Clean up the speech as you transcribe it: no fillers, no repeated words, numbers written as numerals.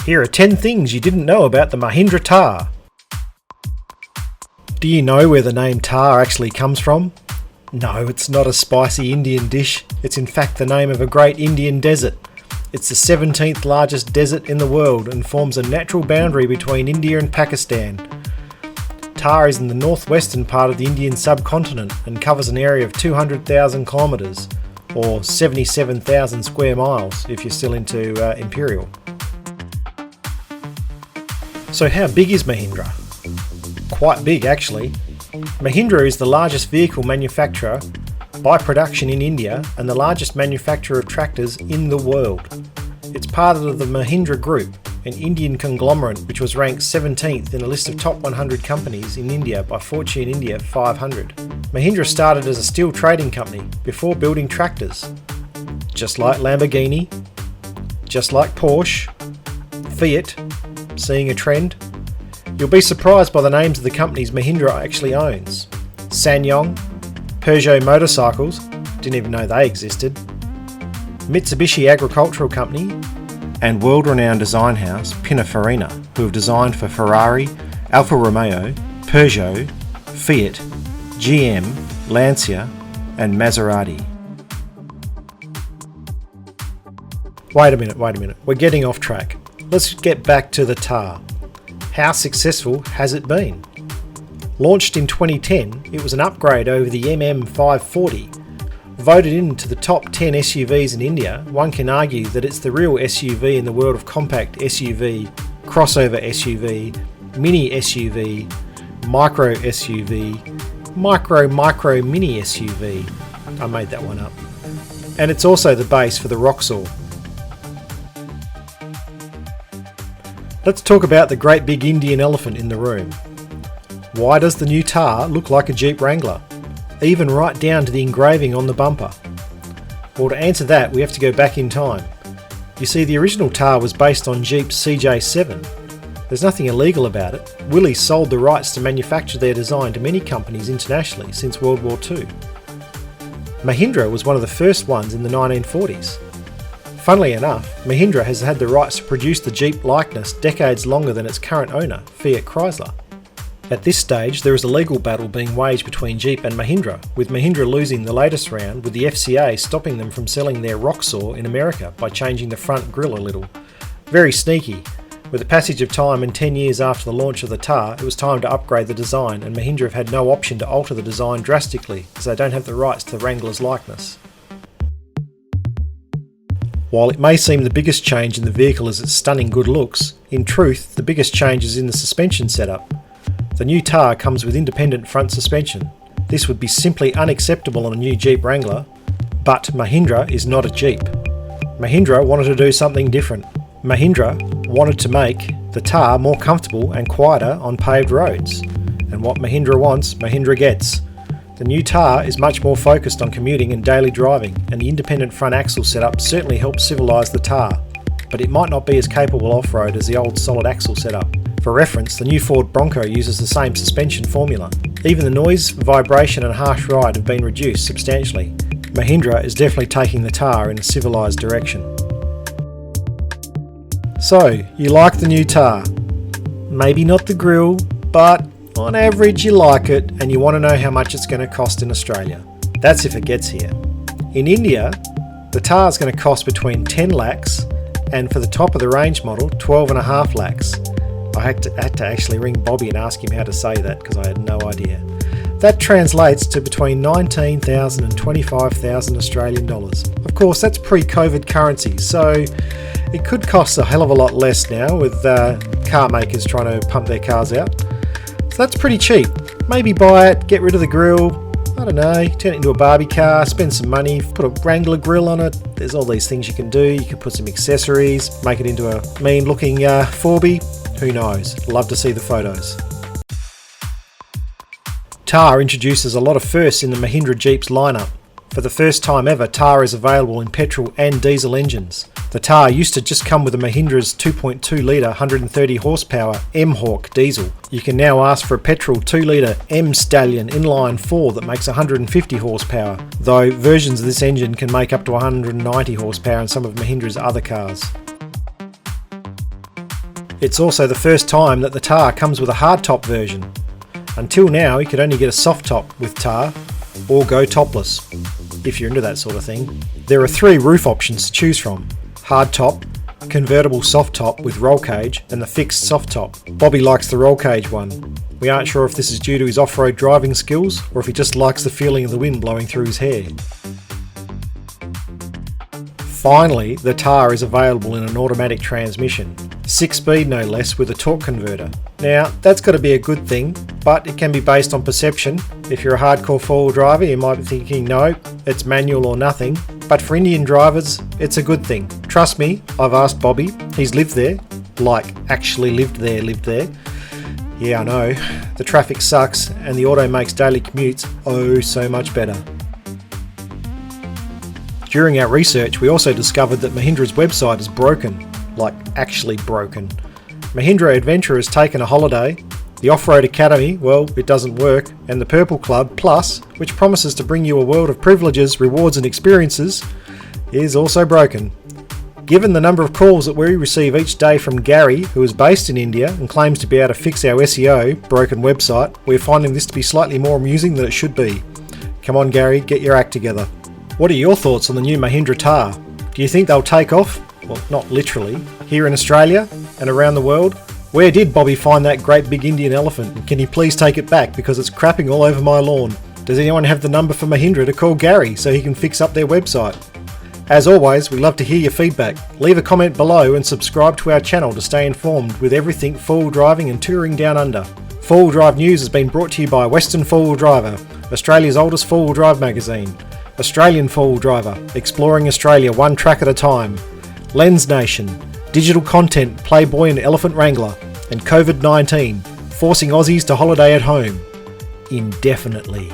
Here are 10 things you didn't know about the Mahindra Thar. Do you know where the name Thar actually comes from? No, it's not a spicy Indian dish. It's in fact the name of a great Indian desert. It's the 17th largest desert in the world and forms a natural boundary between India and Pakistan. Thar is in the northwestern part of the Indian subcontinent and covers an area of 200,000 kilometres, or 77,000 square miles if you're still into imperial. So how big is Mahindra? Quite big actually. Mahindra is the largest vehicle manufacturer by production in India and the largest manufacturer of tractors in the world. It's part of the Mahindra Group, an Indian conglomerate which was ranked 17th in a list of top 100 companies in India by Fortune India 500. Mahindra started as a steel trading company before building tractors. Just like Lamborghini, just like Porsche, Fiat, seeing a trend. You'll be surprised by the names of the companies Mahindra actually owns. SsangYong, Peugeot Motorcycles, didn't even know they existed, Mitsubishi Agricultural Company, and world-renowned design house Pininfarina, who have designed for Ferrari, Alfa Romeo, Peugeot, Fiat, GM, Lancia, and Maserati. Wait a minute, we're getting off track. Let's get back to the Thar. How successful has it been? Launched in 2010, it was an upgrade over the MM540. Voted into the top 10 SUVs in India, one can argue that it's the real SUV in the world of compact SUV, crossover SUV, mini SUV, micro SUV, micro mini SUV. I made that one up. And it's also the base for the Roxor. Let's talk about the great big Indian elephant in the room. Why does the new Thar look like a Jeep Wrangler? Even right down to the engraving on the bumper. Well, to answer that, we have to go back in time. You see, the original Thar was based on Jeep's CJ7. There's nothing illegal about it. Willys sold the rights to manufacture their design to many companies internationally since World War II. Mahindra was one of the first ones in the 1940s. Funnily enough, Mahindra has had the rights to produce the Jeep likeness decades longer than its current owner, Fiat Chrysler. At this stage, there is a legal battle being waged between Jeep and Mahindra, with Mahindra losing the latest round, with the FCA stopping them from selling their Roxor in America by changing the front grille a little. Very sneaky. With the passage of time and 10 years after the launch of the Thar, it was time to upgrade the design, and Mahindra have had no option to alter the design drastically, as they don't have the rights to the Wrangler's likeness. While it may seem the biggest change in the vehicle is its stunning good looks, in truth, the biggest change is in the suspension setup. The new Thar comes with independent front suspension. This would be simply unacceptable on a new Jeep Wrangler, but Mahindra is not a Jeep. Mahindra wanted to do something different. Mahindra wanted to make the Thar more comfortable and quieter on paved roads. And what Mahindra wants, Mahindra gets. The new Thar is much more focused on commuting and daily driving, and the independent front axle setup certainly helps civilise the Thar, but it might not be as capable off-road as the old solid axle setup. For reference, the new Ford Bronco uses the same suspension formula. Even the noise, vibration and harsh ride have been reduced substantially. Mahindra is definitely taking the Thar in a civilised direction. So, you like the new Thar? Maybe not the grille, but on average you like it and you want to know how much it's going to cost in Australia. That's if it gets here. In India, the Thar is going to cost between 10 lakhs and for the top of the range model, 12.5 lakhs. I had to actually ring Bobby and ask him how to say that because I had no idea. That translates to between 19,000 and 25,000 Australian dollars. Of course, that's pre-COVID currency, so it could cost a hell of a lot less now with car makers trying to pump their cars out. So that's pretty cheap. Maybe buy it, get rid of the grille, I don't know, turn it into a Barbie car, spend some money, put a Wrangler grille on it. There's all these things you can do. You can put some accessories, make it into a mean looking Forby. Who knows? Love to see the photos. Thar introduces a lot of firsts in the Mahindra Jeeps lineup. For the first time ever, Thar is available in petrol and diesel engines. The Thar used to just come with a Mahindra's 2.2 litre 130 horsepower M-Hawk diesel. You can now ask for a petrol 2 litre M-Stallion inline 4 that makes 150 horsepower, though versions of this engine can make up to 190 horsepower in some of Mahindra's other cars. It's also the first time that the Tar comes with a hardtop version. Until now you could only get a soft top with Tar, or go topless, if you're into that sort of thing. There are 3 roof options to choose from: hardtop, convertible soft top with roll cage, and the fixed soft top. Bobby likes the roll cage one. We aren't sure if this is due to his off-road driving skills or if he just likes the feeling of the wind blowing through his hair. Finally, the Tar is available in an automatic transmission, 6-speed no less, with a torque converter. Now, that's got to be a good thing, but it can be based on perception. If you're a hardcore four-wheel driver, you might be thinking, no, it's manual or nothing. But for Indian drivers, it's a good thing. Trust me, I've asked Bobby. He's lived there. Like, actually lived there. Yeah, I know. The traffic sucks, and the auto makes daily commutes oh so much better. During our research, we also discovered that Mahindra's website is broken. Like, actually broken. Mahindra Adventure has taken a holiday. The Off-Road Academy, well, it doesn't work. And the Purple Club Plus, which promises to bring you a world of privileges, rewards and experiences, is also broken. Given the number of calls that we receive each day from Gary, who is based in India and claims to be able to fix our SEO broken website, we're finding this to be slightly more amusing than it should be. Come on Gary, get your act together. What are your thoughts on the new Mahindra Tar? Do you think they'll take off? Well, not literally. Here in Australia and around the world? Where did Bobby find that great big Indian elephant? And can he please take it back because it's crapping all over my lawn? Does anyone have the number for Mahindra to call Gary so he can fix up their website? As always, we love to hear your feedback. Leave a comment below and subscribe to our channel to stay informed with everything four-wheel driving and touring down under. Four-Wheel Drive News has been brought to you by Western Four-Wheel Driver, Australia's oldest four-wheel drive magazine. Australian Four-Wheel Driver, exploring Australia one track at a time. Lens Nation, digital content, Playboy and Elephant Wrangler. And COVID-19, forcing Aussies to holiday at home. Indefinitely.